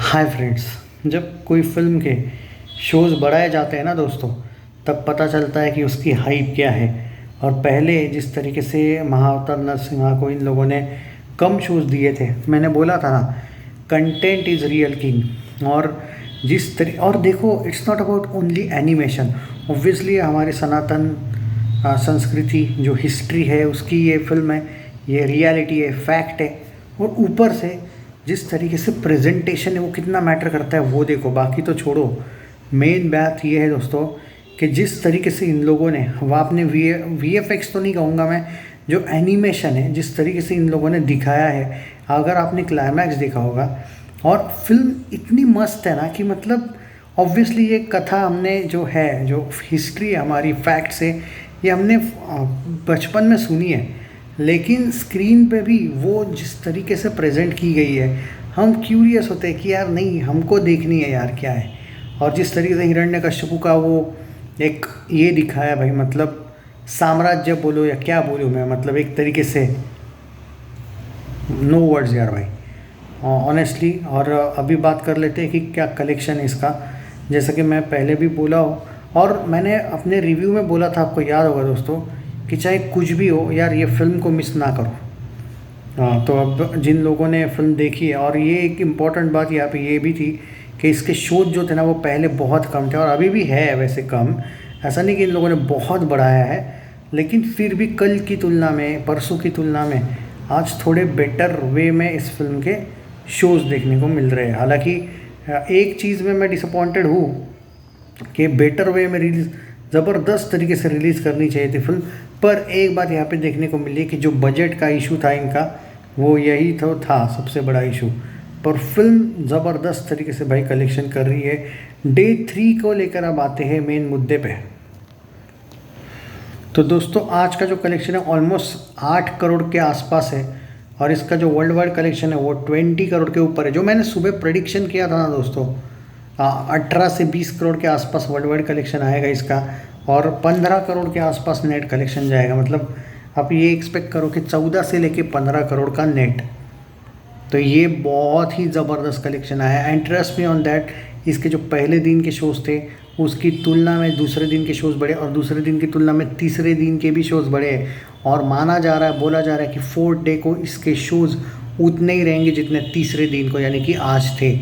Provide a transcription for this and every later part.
Hi friends. जब कोई film के शोज़ बढ़ाए जाते हैं ना दोस्तों, तब पता चलता है कि उसकी हाइप क्या है। और पहले जिस तरीके से महाअवतार नरसिम्हा को इन लोगों ने कम शोज़ दिए थे, मैंने बोला था ना, कंटेंट इज़ रियल किंग। और देखो, it's not about only animation. Obviously हमारे सनातन संस्कृति जो हिस्ट्री है उसकी ये फिल्म है, ये रियलिटी है, फैक्ट है। और ऊपर से जिस तरीके से प्रेजेंटेशन है वो कितना मैटर करता है वो देखो। बाकी तो छोड़ो, मेन बात ये है दोस्तों कि जिस तरीके से इन लोगों ने, वो आपने वी एफ एक्स तो नहीं कहूँगा मैं, जो एनिमेशन है जिस तरीके से इन लोगों ने दिखाया है, अगर आपने क्लाइमैक्स देखा होगा। और फिल्म इतनी मस्त है ना कि मतलब ऑब्वियसली ये कथा हमने जो है, जो हिस्ट्री है हमारी, फैक्ट्स है, ये हमने बचपन में सुनी है। लेकिन स्क्रीन पे भी वो जिस तरीके से प्रेजेंट की गई है, हम क्यूरियस होते हैं कि यार नहीं, हमको देखनी है यार क्या है। और जिस तरीके से हिरण्यकश्यपु का वो एक ये दिखाया भाई, मतलब साम्राज्य बोलो या क्या बोलूँ मैं, मतलब एक तरीके से नो वर्ड्स यार भाई, ऑनेस्टली। और अभी बात कर लेते हैं कि क्या कलेक्शन है इसका। जैसा कि मैं पहले भी बोला हो, और मैंने अपने रिव्यू में बोला था, आपको याद होगा दोस्तों, कि चाहे कुछ भी हो यार, ये फिल्म को मिस ना करो। हाँ, तो अब जिन लोगों ने फिल्म देखी है, और ये एक इम्पॉर्टेंट बात यहाँ पे ये भी थी कि इसके शोज जो थे ना वो पहले बहुत कम थे, और अभी भी है वैसे कम। ऐसा नहीं कि इन लोगों ने बहुत बढ़ाया है, लेकिन फिर भी कल की तुलना में, परसों की तुलना में आज थोड़े बेटर वे में इस फिल्म के शोज़ देखने को मिल रहे हैं। हालांकि एक चीज़ में मैं डिसअपॉइंटेड हूँ कि बेटर वे में रिलीज़, ज़बरदस्त तरीके से रिलीज़ करनी चाहिए थी फिल्म। पर एक बात यहाँ पे देखने को मिली कि जो बजट का इशू था इनका, वो यही तो था सबसे बड़ा इशू। पर फिल्म ज़बरदस्त तरीके से भाई कलेक्शन कर रही है। डे 3 को लेकर अब आते हैं मेन मुद्दे पे। तो दोस्तों, आज का जो कलेक्शन है ऑलमोस्ट 8 करोड़ के आसपास है, और इसका जो वर्ल्ड वाइड कलेक्शन है वो 20 करोड़ के ऊपर है। जो मैंने सुबह प्रेडिक्शन किया था ना दोस्तों, 18 से 20 करोड़ के आसपास वर्ल्ड वाइड कलेक्शन आएगा इसका, और 15 करोड़ के आसपास नेट कलेक्शन जाएगा। मतलब आप ये एक्सपेक्ट करो कि 14 से लेके 15 करोड़ का नेट। तो ये बहुत ही ज़बरदस्त कलेक्शन आया। And trust me on that, इसके जो पहले दिन के शोज़ थे उसकी तुलना में दूसरे दिन के शोज़ बढ़े, और दूसरे दिन की तुलना में तीसरे दिन के भी शोज़ बढ़े। और माना जा रहा है, बोला जा रहा है कि 4th डे को इसके शोज़ उतने ही रहेंगे जितने तीसरे दिन को, यानी कि आज थे।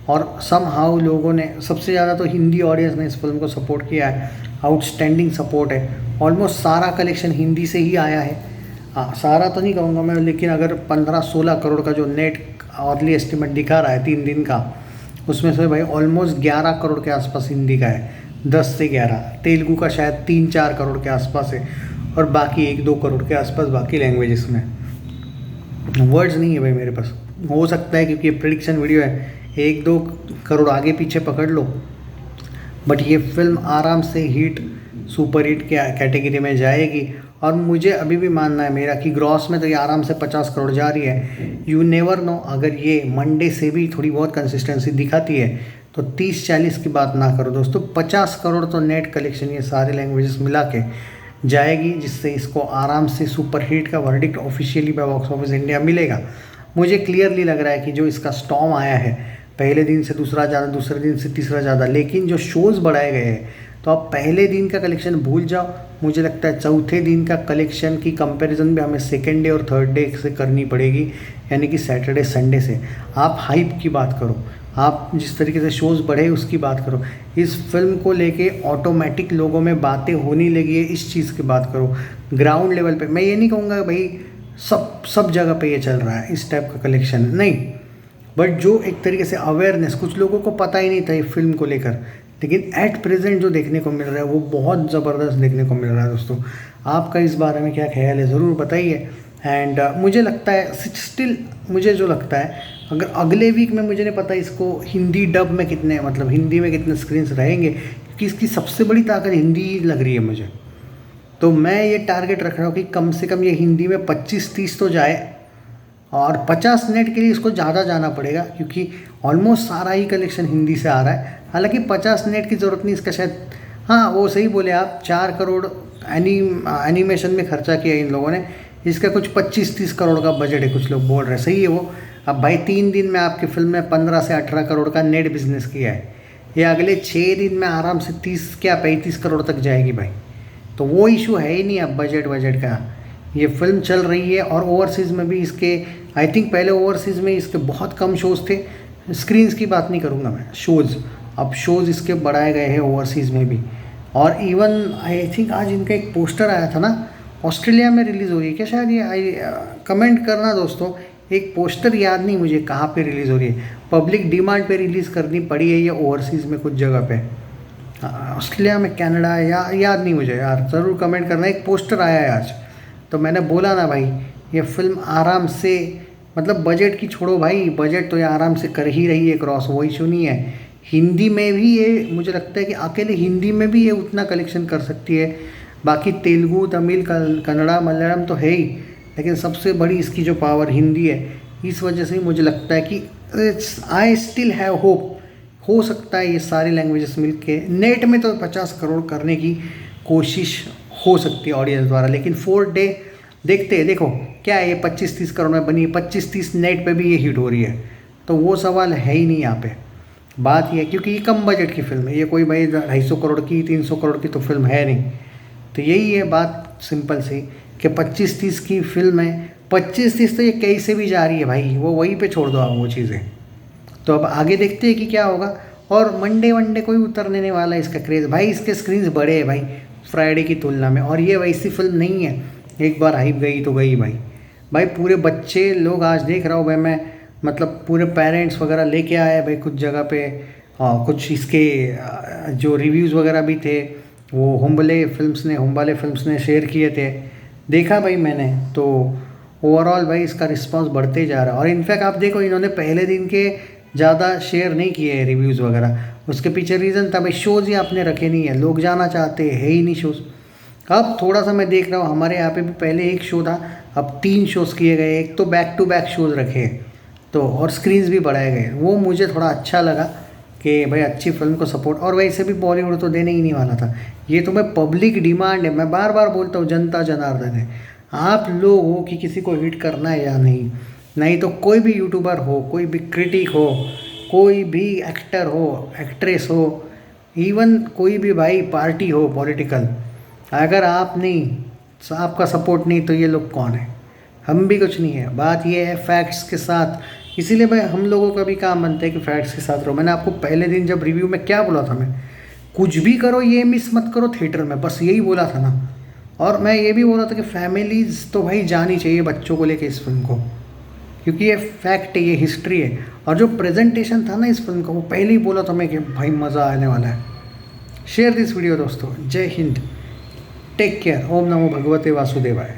और सम हाउ लोगों ने, सबसे ज़्यादा तो हिंदी ऑडियंस ने इस फिल्म को सपोर्ट किया है। आउटस्टैंडिंग सपोर्ट है। ऑलमोस्ट सारा कलेक्शन हिंदी से ही आया है। सारा तो नहीं कहूँगा मैं, लेकिन अगर 15-16 करोड़ का जो नेट अर्ली एस्टिमेट दिखा रहा है 3 दिन का, उसमें से भाई ऑलमोस्ट 11 करोड़ के आसपास हिंदी का है, 10 से 11। तेलुगु का शायद 3-4 करोड़ के आसपास है, और बाकी 1-2 करोड़ के आसपास बाकी लैंग्वेजेस में। वर्ड्स नहीं है भाई मेरे पास। हो सकता है क्योंकि ये प्रेडिक्शन वीडियो है, 1-2 करोड़ आगे पीछे पकड़ लो, बट ये फिल्म आराम से हिट, सुपर हिट के कैटेगरी में जाएगी। और मुझे अभी भी मानना है मेरा कि ग्रॉस में तो ये आराम से 50 करोड़ जा रही है। यू नेवर नो, अगर ये मंडे से भी थोड़ी बहुत कंसिस्टेंसी दिखाती है तो 30-40 की बात ना करो दोस्तों, 50 करोड़ तो नेट कलेक्शन ये सारे लैंग्वेजेस मिला के जाएगी, जिससे इसको आराम से सुपर हिट का verdict officially by box office India मिलेगा। मुझे क्लियरली लग रहा है कि जो इसका स्टॉर्म आया है, पहले दिन से दूसरा ज़्यादा, दूसरे दिन से तीसरा ज़्यादा, लेकिन जो शोज़ बढ़ाए गए हैं, तो आप पहले दिन का कलेक्शन भूल जाओ। मुझे लगता है चौथे दिन का कलेक्शन की कंपैरिजन भी हमें सेकेंड डे और थर्ड डे से करनी पड़ेगी, यानी कि सैटरडे संडे से। आप हाइप की बात करो, आप जिस तरीके से शोज़ बढ़े उसकी बात करो। इस फिल्म को लेके ऑटोमेटिक लोगों में बातें होने लगी है, इस चीज़ की बात करो। ग्राउंड लेवल पे मैं ये नहीं कहूँगा भाई सब जगह पे ये चल रहा है इस टाइप का कलेक्शन, नहीं, बट जो एक तरीके से अवेयरनेस, कुछ लोगों को पता ही नहीं था ये फिल्म को लेकर, लेकिन एट प्रेजेंट जो देखने को मिल रहा है वो बहुत ज़बरदस्त देखने को मिल रहा है दोस्तों। आपका इस बारे में क्या ख्याल है, ज़रूर बताइए। एंड मुझे लगता है स्टिल, मुझे जो लगता है, अगर अगले वीक में, मुझे नहीं पता इसको हिंदी डब में कितने, मतलब हिंदी में कितने स्क्रीन्स रहेंगे, क्योंकि इसकी सबसे बड़ी ताकत हिंदी लग रही है मुझे। तो मैं ये टारगेट रख रहा हूँ कि कम से कम ये हिंदी में 25-30 तो जाए, और 50 नेट के लिए इसको ज़्यादा जाना पड़ेगा, क्योंकि ऑलमोस्ट सारा ही कलेक्शन हिंदी से आ रहा है। हालांकि 50 नेट की ज़रूरत नहीं इसका, शायद, हाँ वो सही बोले आप, 4 करोड़ एनिमेशन में खर्चा किया इन लोगों ने। इसका कुछ 25-30 करोड़ का बजट है, कुछ लोग बोल रहे हैं, सही है वो। अब भाई 3 दिन में आपकी फिल्म में 15 से 18 करोड़ का नेट बिजनेस किया है, ये अगले 6 दिन में आराम से 30 क्या 35 करोड़ तक जाएगी भाई। तो वो इशू है ही नहीं अब बजट का। ये फिल्म चल रही है और ओवरसीज़ में भी इसके आई थिंक पहले ओवरसीज़ में इसके बहुत कम शोज़ थे, स्क्रीन्स की बात नहीं करूँगा मैं, शोज़। अब शोज़ इसके बढ़ाए गए हैं ओवरसीज़ में भी। और इवन आई थिंक आज इनका एक पोस्टर आया था ना, ऑस्ट्रेलिया में रिलीज़ हो रही है क्या शायद ये, कमेंट करना दोस्तों। एक पोस्टर याद नहीं मुझे कहाँ पे रिलीज़ हो रही है, पब्लिक डिमांड पे रिलीज़ करनी पड़ी है ये ओवरसीज़ में कुछ जगह पे, ऑस्ट्रेलिया में, कनाडा, या याद नहीं मुझे यार, ज़रूर कमेंट करना। एक पोस्टर आया है आज, तो मैंने बोला ना भाई ये फिल्म आराम से, मतलब बजट की छोड़ो भाई, बजट तो ये आराम से कर ही रही है क्रॉस, वो इशू नहीं है। हिंदी में भी ये मुझे लगता है कि अकेले हिंदी में भी ये उतना कलेक्शन कर सकती है। बाकी तेलुगु, तमिल, कन्नड़ा, मलयालम तो है ही, लेकिन सबसे बड़ी इसकी जो पावर हिंदी है, इस वजह से मुझे लगता है कि आई स्टिल हैव होप, हो सकता है ये सारी लैंग्वेजेस मिलके नेट में तो 50 करोड़ करने की कोशिश हो सकती है ऑडियंस द्वारा, लेकिन 4 डे देखते हैं। देखो क्या है, ये 25-30 करोड़ में बनी है, 25-30 नेट पे भी ये हिट हो रही है, तो वो सवाल है ही नहीं यहाँ पे। बात ये है क्योंकि ये कम बजट की फिल्म है, ये कोई भाई 250 करोड़ की 300 करोड़ की तो फिल्म है नहीं। तो यही है बात सिंपल सी कि 25-30 की फिल्म है, 25-30 तो ये कैसे भी जा रही है भाई, वो वहीं पे छोड़ दो आप वो चीज़ें। तो अब आगे देखते हैं कि क्या होगा। और मंडे कोई उतरने नहीं वाला है इसका क्रेज़ भाई, इसके स्क्रीन्स बड़े हैं भाई फ्राइडे की तुलना में, और ये वैसी फिल्म नहीं है एक बार हाइप गई तो गई भाई। भाई पूरे बच्चे लोग आज देख रहा हूँ भाई मैं, मतलब पूरे पेरेंट्स वगैरह लेके आए भाई कुछ जगह पे। कुछ इसके जो रिव्यूज़ वगैरह भी थे वो हुम्बले फिल्म्स ने शेयर किए थे, देखा भाई मैंने। तो ओवरऑल भाई इसका रिस्पांस बढ़ते जा रहा है। और इनफैक्ट आप देखो इन्होंने पहले दिन के ज़्यादा शेयर नहीं किए हैं रिव्यूज़ वगैरह, उसके पीछे रीज़न था भाई शोज़ ही आपने रखे नहीं है, लोग जाना चाहते हैं ही नहीं शोज़। अब थोड़ा सा मैं देख रहा हूँ हमारे यहाँ पे भी पहले एक शो था, अब 3 शोज़ किए गए, एक तो बैक टू बैक शोज़ रखे तो, और स्क्रीन्स भी बढ़ाए गए, वो मुझे थोड़ा अच्छा लगा कि भाई अच्छी फिल्म को सपोर्ट। और वैसे भी बॉलीवुड तो देने ही नहीं वाला था, ये तो मैं पब्लिक डिमांड है, मैं बार बार बोलता हूँ, जनता जनार्दन है, आप लोग हो कि किसी को हिट करना है या नहीं। नहीं तो कोई भी यूट्यूबर हो, कोई भी क्रिटिक हो, कोई भी एक्टर हो, एक्ट्रेस हो, इवन कोई भी भाई पार्टी हो पॉलिटिकल, अगर आप नहीं, आपका सपोर्ट नहीं तो ये लोग कौन है, हम भी कुछ नहीं है। बात ये है फैक्ट्स के साथ, इसीलिए भाई हम लोगों का भी काम बनता है कि फैक्ट्स के साथ रहो। मैंने आपको पहले दिन जब रिव्यू में क्या बोला था, मैं कुछ भी करो ये मिस मत करो थिएटर में, बस यही बोला था ना। और मैं ये भी बोला था कि फैमिलीज़ तो भाई जानी चाहिए बच्चों को लेके इस फिल्म को, क्योंकि ये फैक्ट है, ये हिस्ट्री है। और जो प्रेजेंटेशन था ना इस फिल्म का, वो पहले ही बोला था मैं कि भाई मज़ा आने वाला है। शेयर दिस वीडियो दोस्तों, जय हिंद, टेक केयर, ओम नमो भगवते वासुदेवाय।